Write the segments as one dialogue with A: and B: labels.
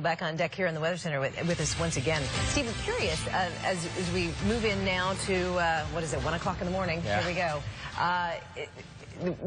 A: Back on deck here in the Weather Center with us once again. Steve, I'm curious, as we move in now to, what is it, 1 o'clock in the morning?
B: Yeah.
A: Here we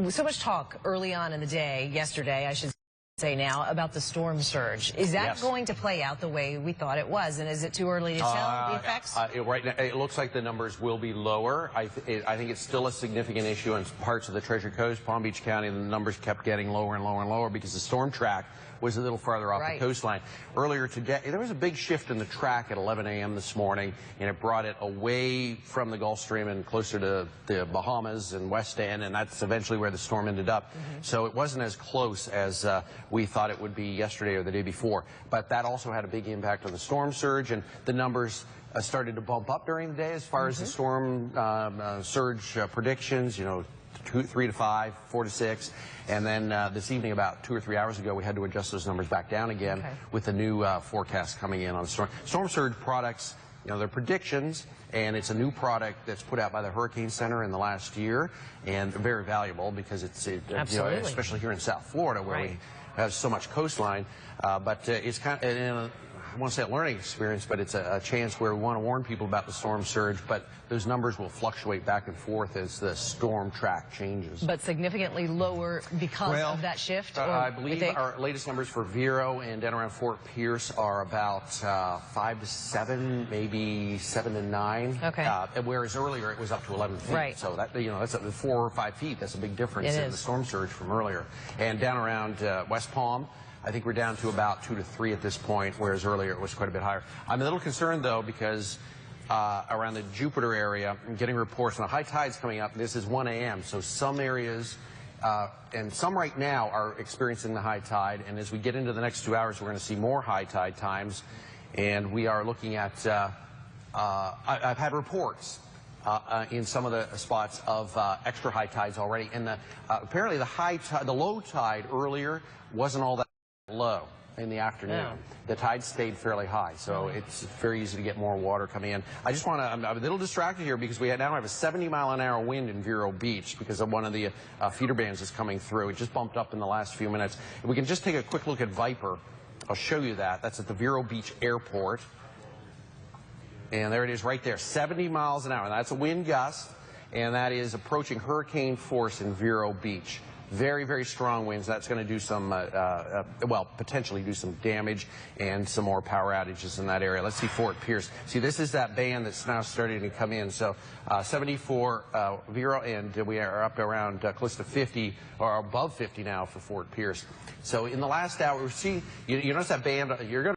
A: go. So much talk early on in the day, yesterday, I should say now, about the storm surge. Is that going to play out the way we thought it was? And is it too early to tell the effects?
B: Right now, it looks like the numbers will be lower. I think it's still a significant issue in parts of the Treasure Coast, Palm Beach County. The numbers kept getting lower and lower and lower because the storm track was a little farther off the coastline. Earlier today, there was a big shift in the track at 11 a.m. this morning, and it brought it away from the Gulf Stream and closer to the Bahamas and West End, and that's eventually where the storm ended up. So it wasn't as close as we thought it would be yesterday or the day before. But that also had a big impact on the storm surge, and the numbers started to bump up during the day as far as the storm surge predictions, you know, 3 to 5, 4 to 6, and then this evening, about 2 or 3 hours ago, we had to adjust those numbers back down again with the new forecast coming in on storm surge products. You know, they're predictions, and it's a new product that's put out by the Hurricane Center in the last year, and very valuable because it's you know, especially here in South Florida where we have so much coastline. But it's kind of, I want to say a learning experience, but it's a chance where we want to warn people about the storm surge, but those numbers will fluctuate back and forth as the storm track changes. But
A: significantly lower because of that shift?
B: I believe our latest numbers for Vero and down around Fort Pierce are about 5 to 7, maybe 7 to 9. Whereas earlier it was up to 11 feet. So that, you know, that's 4 or 5 feet. That's a big difference in the storm surge from earlier. And down around West Palm, I think we're down to about 2 to 3 at this point, whereas earlier it was quite a bit higher. I'm a little concerned, though, because around the Jupiter area, I'm getting reports on the high tides coming up. This is 1 a.m., so some areas and some right now are experiencing the high tide, and as we get into the next 2 hours, we're going to see more high tide times, and we are looking at, I've had reports in some of the spots of extra high tides already, and apparently the low tide earlier wasn't all that low in the afternoon. The tide stayed fairly high, so it's very easy to get more water coming in. I just want to, I'm a little distracted here because we now have a 70-mile-an-hour wind in Vero Beach because of one of the feeder bands is coming through. It just bumped up in the last few minutes. If we can just take a quick look at Viper, I'll show you that. That's at the Vero Beach Airport. And there it is right there, 70 miles an hour. That's a wind gust, and that is approaching hurricane force in Vero Beach. Very, very strong winds. That's going to do some, well, potentially do some damage and some more power outages in that area. Let's see Fort Pierce. See, this is that band that's now starting to come in. So 74 Vero, and we are up around close to 50 or above 50 now for Fort Pierce. So in the last hour, see, you notice that band, you're going to